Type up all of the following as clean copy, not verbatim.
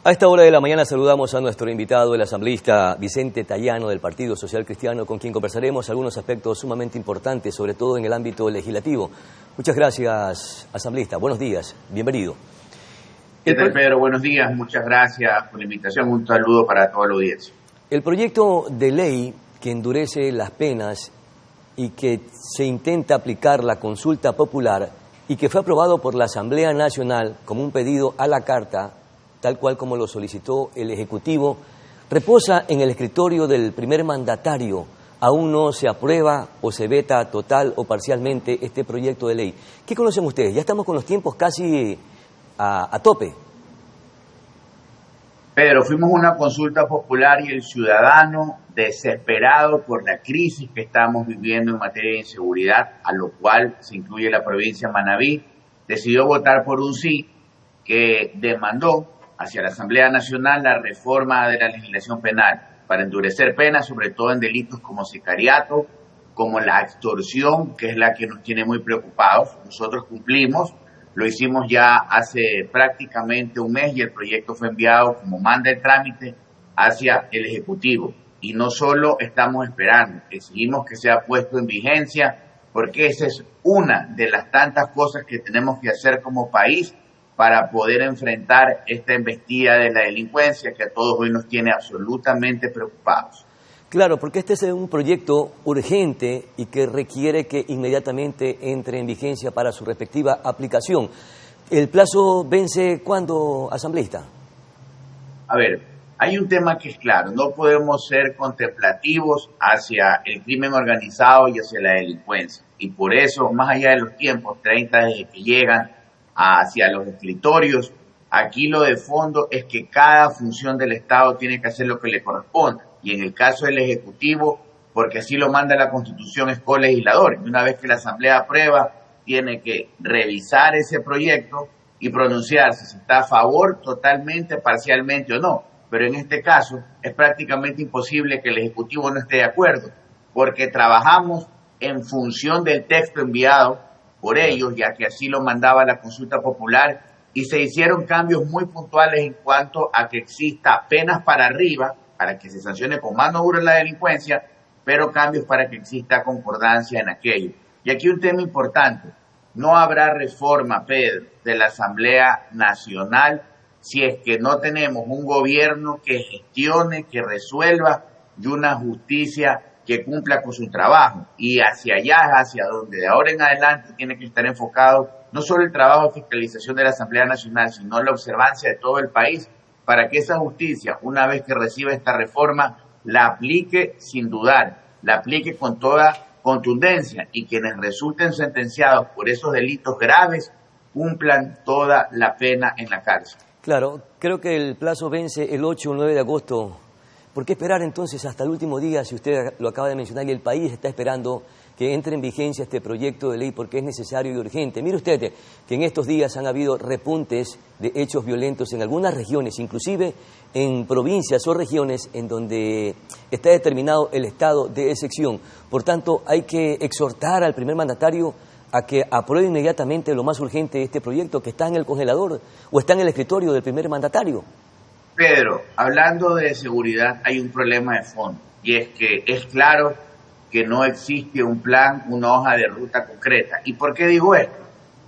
A esta hora de la mañana saludamos a nuestro invitado, el asambleísta Vicente Tayano del Partido Social Cristiano, con quien conversaremos algunos aspectos sumamente importantes, sobre todo en el ámbito legislativo. Muchas gracias, asambleísta. Buenos días. Bienvenido. ¿Qué tal, Pedro? Buenos días. Muchas gracias por la invitación. Un saludo para toda la audiencia. El proyecto de ley que endurece las penas y que se intenta aplicar la consulta popular y que fue aprobado por la Asamblea Nacional como un pedido a la carta, tal cual como lo solicitó el Ejecutivo, reposa en el escritorio del primer mandatario. Aún no se aprueba o se veta total o parcialmente este proyecto de ley. ¿Qué conocen ustedes? Ya estamos con los tiempos casi a tope. Pedro, fuimos a una consulta popular y el ciudadano, desesperado por la crisis que estamos viviendo en materia de inseguridad, a lo cual se incluye la provincia de Manabí, decidió votar por un sí que demandó hacia la Asamblea Nacional la reforma de la legislación penal para endurecer penas, sobre todo en delitos como sicariato, como la extorsión, que es la que nos tiene muy preocupados. Nosotros cumplimos, lo hicimos ya hace prácticamente un mes y el proyecto fue enviado como manda el trámite hacia el Ejecutivo. Y no solo estamos esperando, exigimos que sea puesto en vigencia, porque esa es una de las tantas cosas que tenemos que hacer como país para poder enfrentar esta embestida de la delincuencia que a todos hoy nos tiene absolutamente preocupados. Claro, porque este es un proyecto urgente y que requiere que inmediatamente entre en vigencia para su respectiva aplicación. ¿El plazo vence cuándo, asambleísta? A ver, hay un tema que es claro, no podemos ser contemplativos hacia el crimen organizado y hacia la delincuencia. Y por eso, más allá de los tiempos, 30 desde que llegan hacia los escritorios, aquí lo de fondo es que cada función del Estado tiene que hacer lo que le corresponde. Y en el caso del Ejecutivo, porque así lo manda la Constitución, es colegislador. Y una vez que la Asamblea aprueba, tiene que revisar ese proyecto y pronunciarse si está a favor totalmente, parcialmente o no. Pero en este caso es prácticamente imposible que el Ejecutivo no esté de acuerdo, porque trabajamos en función del texto enviado por ellos, ya que así lo mandaba la consulta popular, y se hicieron cambios muy puntuales en cuanto a que exista penas para arriba, para que se sancione con mano dura la delincuencia, pero cambios para que exista concordancia en aquello. Y aquí un tema importante, no habrá reforma, Pedro, de la Asamblea Nacional si es que no tenemos un gobierno que gestione, que resuelva y una justicia que cumpla con su trabajo. Y hacia allá, hacia donde de ahora en adelante tiene que estar enfocado no solo el trabajo de fiscalización de la Asamblea Nacional, sino la observancia de todo el país, para que esa justicia, una vez que reciba esta reforma, la aplique sin dudar, la aplique con toda contundencia y quienes resulten sentenciados por esos delitos graves cumplan toda la pena en la cárcel. Claro, creo que el plazo vence el 8 o 9 de agosto. ¿Por qué esperar entonces hasta el último día, si usted lo acaba de mencionar, y el país está esperando que entre en vigencia este proyecto de ley porque es necesario y urgente? Mire usted que en estos días han habido repuntes de hechos violentos en algunas regiones, inclusive en provincias o regiones en donde está determinado el estado de excepción. Por tanto, hay que exhortar al primer mandatario a que apruebe inmediatamente lo más urgente este proyecto que está en el congelador o está en el escritorio del primer mandatario. Pedro, hablando de seguridad, hay un problema de fondo, y es que es claro que no existe un plan, una hoja de ruta concreta. ¿Y por qué digo esto?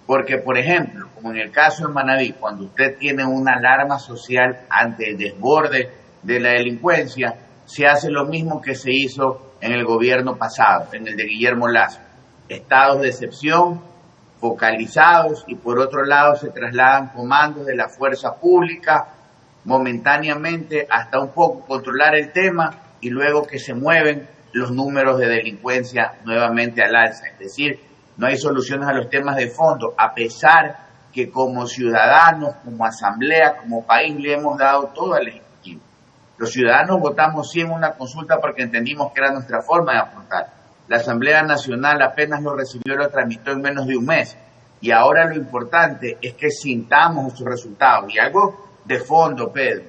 Porque, por ejemplo, como en el caso de Manabí, cuando usted tiene una alarma social ante el desborde de la delincuencia, se hace lo mismo que se hizo en el gobierno pasado, en el de Guillermo Lazo. Estados de excepción, focalizados, y por otro lado se trasladan comandos de la fuerza pública, momentáneamente hasta un poco controlar el tema y luego que se mueven los números de delincuencia nuevamente al alza. Es decir, no hay soluciones a los temas de fondo, a pesar que como ciudadanos, como asamblea, como país le hemos dado todo al Ejecutivo. Los ciudadanos votamos sí en una consulta porque entendimos que era nuestra forma de aportar. La Asamblea Nacional apenas lo recibió y lo tramitó en menos de un mes. Y ahora lo importante es que sintamos sus resultados. Y algo de fondo, Pedro,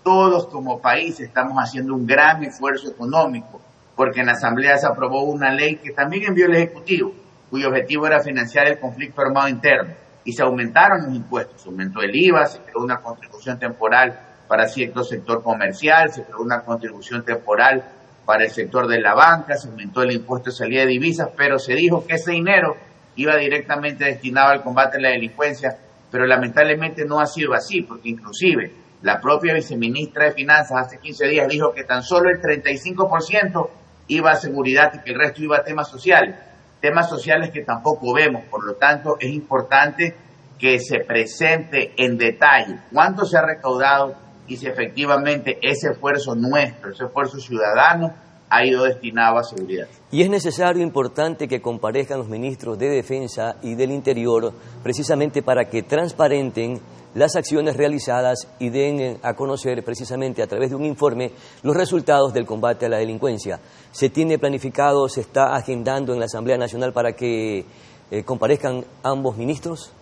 todos como país estamos haciendo un gran esfuerzo económico, porque en la Asamblea se aprobó una ley que también envió el Ejecutivo, cuyo objetivo era financiar el conflicto armado interno, y se aumentaron los impuestos, se aumentó el IVA, se creó una contribución temporal para cierto sector comercial, se creó una contribución temporal para el sector de la banca, se aumentó el impuesto de salida de divisas, pero se dijo que ese dinero iba directamente destinado al combate a la delincuencia, pero lamentablemente no ha sido así, porque inclusive la propia viceministra de Finanzas hace 15 días dijo que tan solo el 35% iba a seguridad y que el resto iba a temas sociales que tampoco vemos. Por lo tanto, es importante que se presente en detalle cuánto se ha recaudado y si efectivamente ese esfuerzo nuestro, ese esfuerzo ciudadano, ha ido destinado a seguridad. Y es necesario, importante, que comparezcan los ministros de Defensa y del Interior, precisamente para que transparenten las acciones realizadas y den a conocer, precisamente a través de un informe, los resultados del combate a la delincuencia. ¿Se tiene planificado, se está agendando en la Asamblea Nacional para que comparezcan ambos ministros?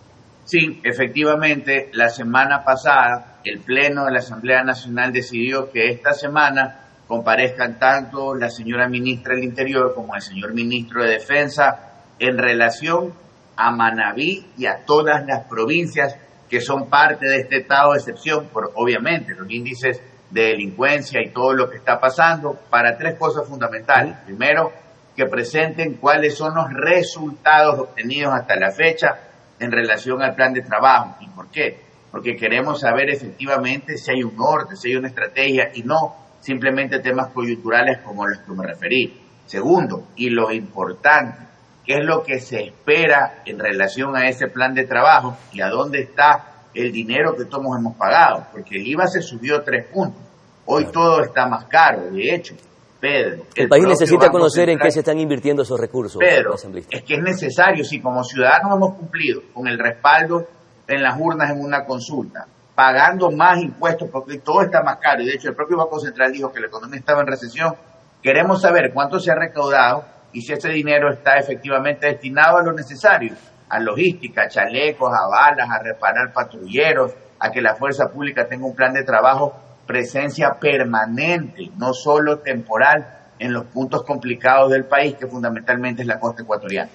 Sí, efectivamente, la semana pasada el Pleno de la Asamblea Nacional decidió que esta semana comparezcan tanto la señora ministra del Interior como el señor ministro de Defensa en relación a Manabí y a todas las provincias que son parte de este estado de excepción, por obviamente los índices de delincuencia y todo lo que está pasando, para tres cosas fundamentales. Primero, que presenten cuáles son los resultados obtenidos hasta la fecha en relación al plan de trabajo. ¿Y por qué? Porque queremos saber efectivamente si hay un norte, si hay una estrategia y no simplemente temas coyunturales como los que me referí. Segundo, y lo importante, ¿qué es lo que se espera en relación a ese plan de trabajo y a dónde está el dinero que todos hemos pagado? Porque el IVA se subió 3 puntos. Hoy todo está más caro, de hecho. Pedro, el país necesita conocer en qué se están invirtiendo esos recursos. Pedro, es que es necesario, si como ciudadanos hemos cumplido con el respaldo en las urnas en una consulta, pagando más impuestos porque todo está más caro, y de hecho el propio Banco Central dijo que la economía estaba en recesión, queremos saber cuánto se ha recaudado y si ese dinero está efectivamente destinado a lo necesario, a logística, a chalecos, a balas, a reparar patrulleros, a que la fuerza pública tenga un plan de trabajo, presencia permanente, no solo temporal, en los puntos complicados del país, que fundamentalmente es la costa ecuatoriana.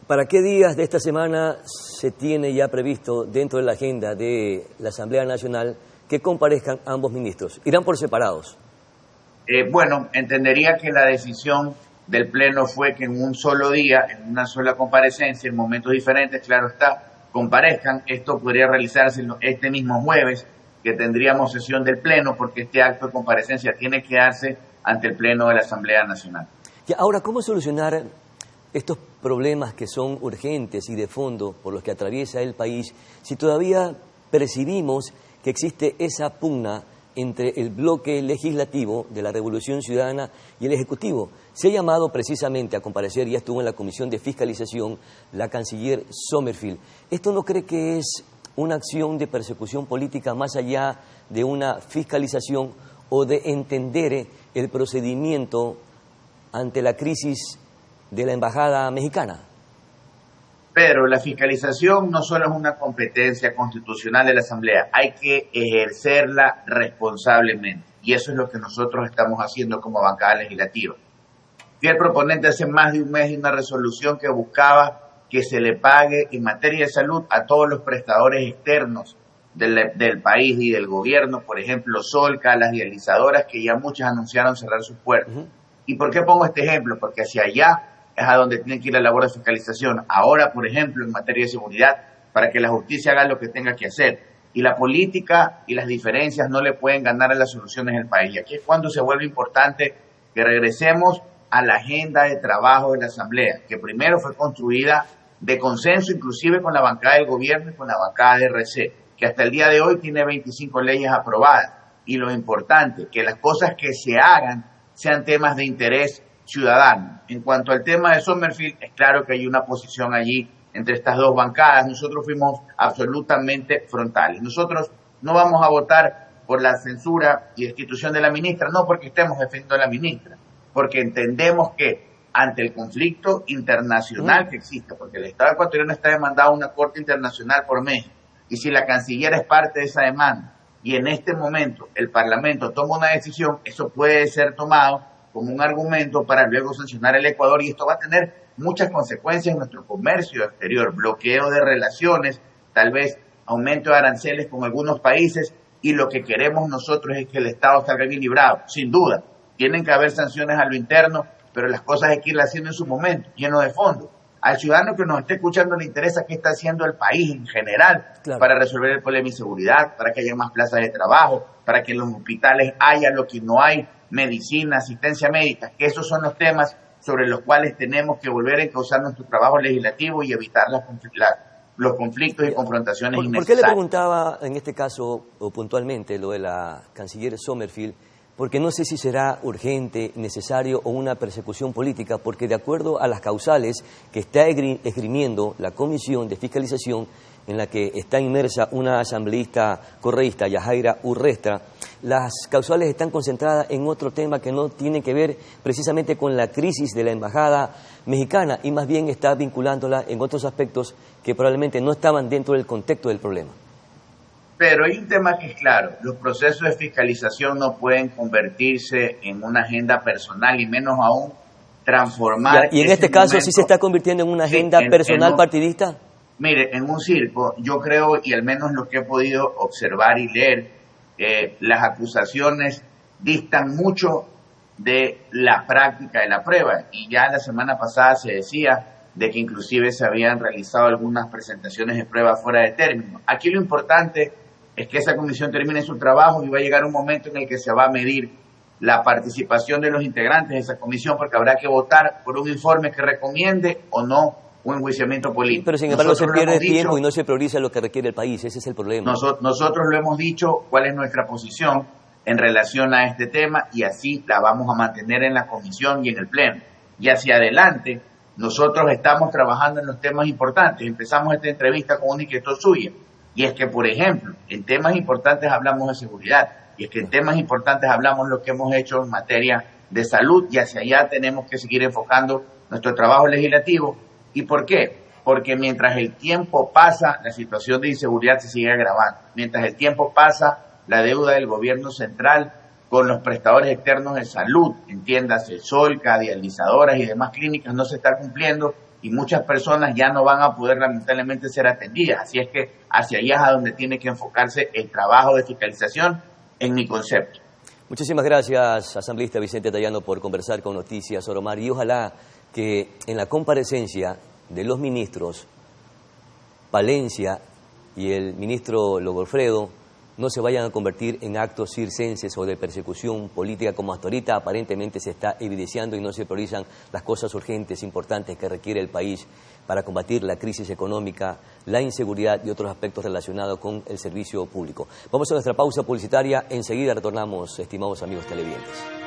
¿Para qué días de esta semana se tiene ya previsto dentro de la agenda de la Asamblea Nacional que comparezcan ambos ministros? ¿Irán por separados? Bueno, entendería que la decisión del Pleno fue que en un solo día, en una sola comparecencia, en momentos diferentes, claro está, comparezcan. Esto podría realizarse este mismo jueves, que tendríamos sesión del Pleno, porque este acto de comparecencia tiene que darse ante el Pleno de la Asamblea Nacional. Y ahora, ¿cómo solucionar estos problemas que son urgentes y de fondo por los que atraviesa el país si todavía percibimos que existe esa pugna entre el bloque legislativo de la Revolución Ciudadana y el Ejecutivo? Se ha llamado precisamente a comparecer, ya estuvo en la Comisión de Fiscalización, la canciller Sommerfield. ¿Esto no cree que es una acción de persecución política más allá de una fiscalización o de entender el procedimiento ante la crisis de la Embajada Mexicana? Pero la fiscalización no solo es una competencia constitucional de la Asamblea, hay que ejercerla responsablemente. Y eso es lo que nosotros estamos haciendo como bancada legislativa. Fui el proponente hace más de un mes de una resolución que buscaba que se le pague en materia de salud a todos los prestadores externos del país y del gobierno, por ejemplo, Solca, las dializadoras, que ya muchas anunciaron cerrar sus puertas. ¿Y por qué pongo este ejemplo? Porque hacia allá es a donde tiene que ir la labor de fiscalización. Ahora, por ejemplo, en materia de seguridad, para que la justicia haga lo que tenga que hacer. Y la política y las diferencias no le pueden ganar a las soluciones del país. Y aquí es cuando se vuelve importante que regresemos a la agenda de trabajo de la Asamblea, que primero fue construida de consenso, inclusive con la bancada del gobierno y con la bancada de RC, que hasta el día de hoy tiene 25 leyes aprobadas. Y lo importante, que las cosas que se hagan sean temas de interés ciudadano. En cuanto al tema de Sommerfield, es claro que hay una posición allí entre estas dos bancadas. Nosotros fuimos absolutamente frontales. Nosotros no vamos a votar por la censura y destitución de la ministra, no porque estemos defendiendo a la ministra, porque entendemos que ante el conflicto internacional que existe, porque el Estado ecuatoriano está demandado a una corte internacional por México, y si la canciller es parte de esa demanda, y en este momento el Parlamento toma una decisión, eso puede ser tomado como un argumento para luego sancionar el Ecuador, y esto va a tener muchas consecuencias en nuestro comercio exterior, bloqueo de relaciones, tal vez aumento de aranceles con algunos países, y lo que queremos nosotros es que el Estado salga bien librado, sin duda. Tienen que haber sanciones a lo interno, pero las cosas hay que irlas haciendo en su momento, lleno de fondo. Al ciudadano que nos esté escuchando le interesa qué está haciendo el país en general para resolver el problema de inseguridad, para que haya más plazas de trabajo, para que en los hospitales haya lo que no hay, medicina, asistencia médica, que esos son los temas sobre los cuales tenemos que volver a encauzar nuestro trabajo legislativo y evitar los conflictos y confrontaciones innecesarias. ¿Por qué le preguntaba en este caso, o puntualmente, lo de la canciller Sommerfeld? Porque no sé si será urgente, necesario o una persecución política, porque de acuerdo a las causales que está esgrimiendo la Comisión de Fiscalización, en la que está inmersa una asambleísta correísta, Yajaira Urrestra, las causales están concentradas en otro tema que no tiene que ver precisamente con la crisis de la embajada mexicana y más bien está vinculándola en otros aspectos que probablemente no estaban dentro del contexto del problema. Pero hay un tema que es claro, los procesos de fiscalización no pueden convertirse en una agenda personal y menos aún transformar... ¿Y en este caso sí se está convirtiendo en una agenda personal partidista? Mire, en un circo, yo creo, y al menos lo que he podido observar y leer, las acusaciones distan mucho de la práctica de la prueba. Y ya la semana pasada se decía de que inclusive se habían realizado algunas presentaciones de prueba fuera de término. Aquí lo importante es que esa comisión termine su trabajo y va a llegar un momento en el que se va a medir la participación de los integrantes de esa comisión, porque habrá que votar por un informe que recomiende o no un enjuiciamiento político. Pero sin embargo se pierde tiempo y no se prioriza lo que requiere el país, ese es el problema. Nosotros lo hemos dicho, cuál es nuestra posición en relación a este tema y así la vamos a mantener en la comisión y en el pleno. Y hacia adelante, nosotros estamos trabajando en los temas importantes. Empezamos esta entrevista con una inquietud suya, y es que, por ejemplo, en temas importantes hablamos de seguridad, y es que en temas importantes hablamos lo que hemos hecho en materia de salud, y hacia allá tenemos que seguir enfocando nuestro trabajo legislativo. ¿Y por qué? Porque mientras el tiempo pasa, la situación de inseguridad se sigue agravando. Mientras el tiempo pasa, la deuda del gobierno central con los prestadores externos de salud, entiéndase, Solca, dializadoras y demás clínicas, no se está cumpliendo y muchas personas ya no van a poder lamentablemente ser atendidas. Así es que hacia allá es a donde tiene que enfocarse el trabajo de fiscalización, en mi concepto. Muchísimas gracias, asambleísta Vicente Tallano, por conversar con Noticias Oromar, y ojalá que en la comparecencia de los ministros Palencia y el ministro Logolfredo no se vayan a convertir en actos circenses o de persecución política como hasta ahorita aparentemente se está evidenciando y no se priorizan las cosas urgentes, importantes que requiere el país para combatir la crisis económica, la inseguridad y otros aspectos relacionados con el servicio público. Vamos a nuestra pausa publicitaria, enseguida retornamos, estimados amigos televidentes.